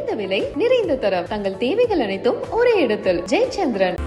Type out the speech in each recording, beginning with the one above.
குறைந்த விலை நிறைந்த தரம். தங்கள் தேவைகள் அனைத்தும் ஒரே இடத்தில். ஜெயச்சந்திரன்.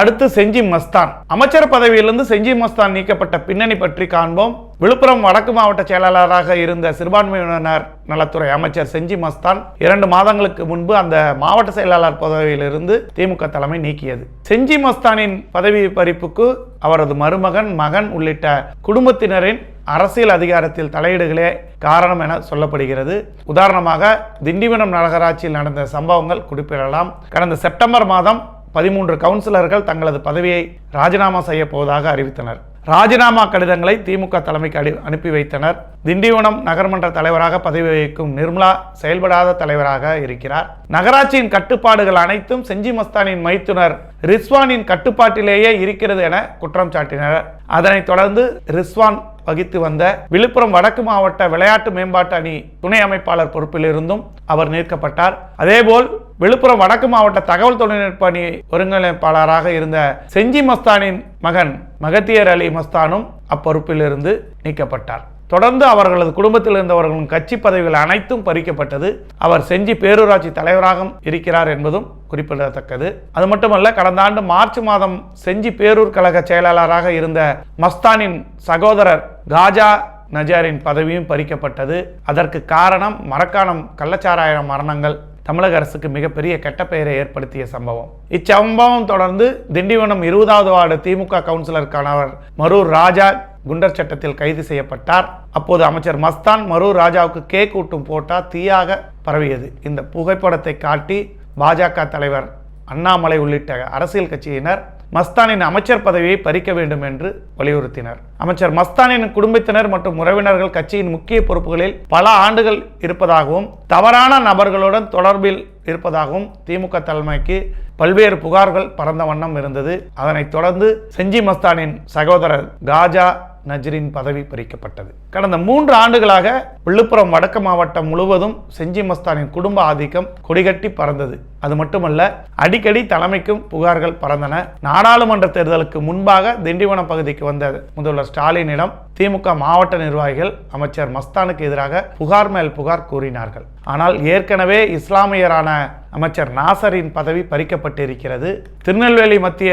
அடுத்து செஞ்சி மஸ்தான். அமைச்சர் பதவியிலிருந்து செஞ்சி மஸ்தான் நீக்கப்பட்ட பின்னணி பற்றி காண்போம். விழுப்புரம் வடக்கு மாவட்ட செயலாளராக இருந்த சிறுபான்மையினர் நலத்துறை அமைச்சர் செஞ்சி மஸ்தான் 2 மாதங்களுக்கு முன்பு அந்த மாவட்ட செயலாளர் பதவியிலிருந்து திமுக தலைமை நீக்கியது. செஞ்சி மஸ்தானின் பதவி பறிப்புக்கு அவரது மருமகன், மகன் உள்ளிட்ட குடும்பத்தினரின் அரசியல் அதிகாரத்தில் தலையீடுகளே காரணம் என சொல்லப்படுகிறது. உதாரணமாக திண்டிவனம் நகராட்சியில் நடந்த சம்பவங்கள் குறிப்பிடலாம். கடந்த செப்டம்பர் மாதம் 13 கவுன்சிலர்கள் தங்களது பதவியை ராஜினாமா செய்ய போவதாக அறிவித்தனர். ராஜினாமா கடிதங்களை திமுக தலைமைக்கு அனுப்பி வைத்தனர். திண்டிவனம் நகர்மன்ற தலைவராக பதவி வகிக்கும் நிர்மலா செயல்படாத தலைவராக இருக்கிறார். நகராட்சியின் கட்டுப்பாடுகள் அனைத்தும் செஞ்சி மஸ்தானின் மைத்துனர் ரிஸ்வானின் கட்டுப்பாட்டிலேயே இருக்கிறது என குற்றம் சாட்டினர். அதனைத் தொடர்ந்து ரிஸ்வான் வகித்து வந்த விழுப்புரம் வடக்கு மாவட்ட விளையாட்டு மேம்பாட்டு அணி துணை அமைப்பாளர் பொறுப்பில் இருந்தும் அவர் நீக்கப்பட்டார். அதேபோல் விழுப்புரம் வடக்கு மாவட்ட தகவல் தொழில்நுட்ப அணி ஒருங்கிணைப்பாளராக இருந்த செஞ்சி மஸ்தானின் மகன் மகத்தியர் அலி மஸ்தானும் அப்பொறுப்பில் இருந்து நீக்கப்பட்டார். தொடர்ந்து அவர்களது குடும்பத்தில் இருந்தவர்களின் கட்சி பதவிகள் அனைத்தும் பறிக்கப்பட்டது. அவர் செஞ்சி பேரூராட்சி தலைவராக இருக்கிறார் என்பதும் குறிப்பிடத்தக்கது. அது மட்டுமல்ல, கடந்த ஆண்டு மார்ச் மாதம் செஞ்சி பேரூர் கழக செயலாளராக இருந்த மஸ்தானின் சகோதரர் காஜா நஜாரின் பதவியும் பறிக்கப்பட்டது. அதற்கு காரணம் மரக்காணம் கள்ளச்சாராய மரணங்கள் தமிழக அரசுக்கு மிகப்பெரிய கெட்ட பெயரை ஏற்படுத்திய சம்பவம். இச்சம்பவம் தொடர்ந்து திண்டிவனம் 20வது வார்டு திமுக கவுன்சிலர் கணவர் மரூர் ராஜா குண்டர் சட்டத்தில் கைது செய்யப்பட்டார். அப்போது அமைச்சர் மஸ்தான் மரூர் ராஜாவுக்கு கேக் ஊட்டும் போட்டா தீயாக பரவியது. இந்த புகைப்படத்தை காட்டி பாஜக தலைவர் அண்ணாமலை உள்ளிட்ட அரசியல் கட்சியினர் மஸ்தானின் அமைச்சர் பதவியை பறிக்க வேண்டும் என்று வலியுறுத்தினர். அமைச்சர் மஸ்தானின் குடும்பத்தினர் மற்றும் உறவினர்கள் கட்சியின் முக்கிய பொறுப்புகளில் பல ஆண்டுகள் இருப்பதாகவும் தவறான நபர்களுடன் தொடர்பில் இருப்பதாகவும் திமுக தலைமைக்கு பல்வேறு புகார்கள் பரந்த வண்ணம் இருந்தது. அதனைத் தொடர்ந்து செஞ்சி மஸ்தானின் சகோதரர் காஜா நஜ்ரின் பதவி பறிக்கப்பட்டது. கடந்த 3 ஆண்டுகளாக விழுப்புரம் வடக்கு மாவட்டம் முழுவதும் செஞ்சி மஸ்தானின் குடும்ப ஆதிக்கம் கொடிகட்டி பறந்தது. அது மட்டுமல்ல, அடிக்கடி தலைமைக்கும் புகார்கள் பறந்தன. நாடாளுமன்ற தேர்தலுக்கு முன்பாக திண்டிவனம் பகுதிக்கு வந்த முதல்வர் ஸ்டாலினிடம் திமுக மாவட்ட நிர்வாகிகள் அமைச்சர் மஸ்தானுக்கு எதிராக புகார் மேல் புகார் கூறினார்கள். ஆனால் ஏற்கனவே இஸ்லாமியரான அமைச்சர் நாசரின் பதவி பறிக்கப்பட்டிருக்கிறது. திருநெல்வேலி மத்திய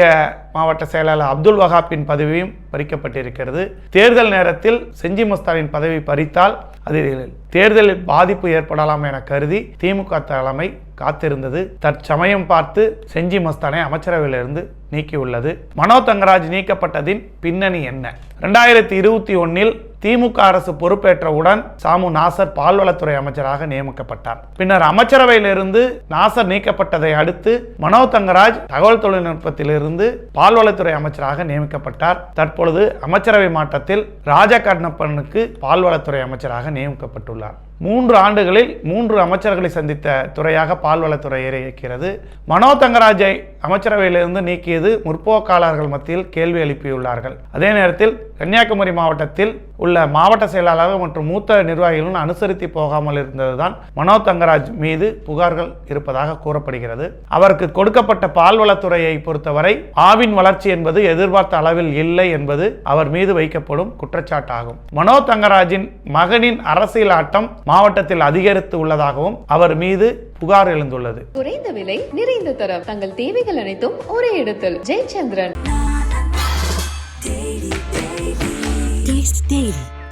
மாவட்ட செயலாளர் அப்துல் வஹாப்பின் பதவியும் பறிக்கப்பட்டிருக்கிறது. தேர்தல் நேரத்தில் செஞ்சி மஸ்தானின் பதவி பறித்தால் அதில் தேர்தலில் பாதிப்பு ஏற்படலாம் என கருதி திமுக தலைமை காத்திருந்தது. தற்சமயம் பார்த்து செஞ்சி மஸ்தானை அமைச்சரவையிலிருந்து நீக்கியுள்ளது. மனோ தங்கராஜ் நீக்கப்பட்டதின் பின்னணி என்ன? 2021இல் திமுக அரசு பொறுப்பேற்றவுடன் சாமு நாசர் பால்வளத்துறை அமைச்சராக நியமிக்கப்பட்டார். பின்னர் அமைச்சரவையிலிருந்து நாசர் நீக்கப்பட்டதை அடுத்து மனோ தங்கராஜ் தகவல் தொழில்நுட்பத்திலிருந்து பால்வளத்துறை அமைச்சராக நியமிக்கப்பட்டார். தற்பொழுது அமைச்சரவை மாற்றத்தில் ராஜா கண்ணப்பனுக்கு பால்வளத்துறை அமைச்சராக நியமிக்கப்பட்டுள்ளார். 3 ஆண்டுகளில் 3 அமைச்சர்களை சந்தித்த துறையாக பால்வளத்துறை இருக்கிறது. மனோ தங்கராஜை அமைச்சரவையிலிருந்து நீக்கியது முற்போக்காளர்கள் மத்தியில் கேள்வி எழுப்பியுள்ளார்கள். அதே நேரத்தில் கன்னியாகுமரி மாவட்டத்தில் உள்ள மாவட்ட செயலாளர்கள் மற்றும் மூத்த நிர்வாகிகளும் அனுசரித்து போகாமல் இருந்ததுதான் மனோ தங்கராஜ் மீது புகார்கள் இருப்பதாக கூறப்படுகிறது. அவருக்கு கொடுக்கப்பட்ட பால்வளத்துறையை பொறுத்தவரை ஆவின் வளர்ச்சி என்பது எதிர்பார்த்த அளவில் இல்லை என்பது அவர் மீது வைக்கப்படும் குற்றச்சாட்டாகும். மனோ தங்கராஜின் மகனின் அரசியல் ஆட்டம் மாவட்டத்தில் அதிகரித்து உள்ளதாகவும் அவர் மீது புகார் எழுந்துள்ளது. குறைந்த விலை நிறைந்த தரம். தங்கள் தேவைகள் அனைத்தும் ஒரே இடத்தில். ஜெயச்சந்திரன்.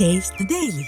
Taste the Daily.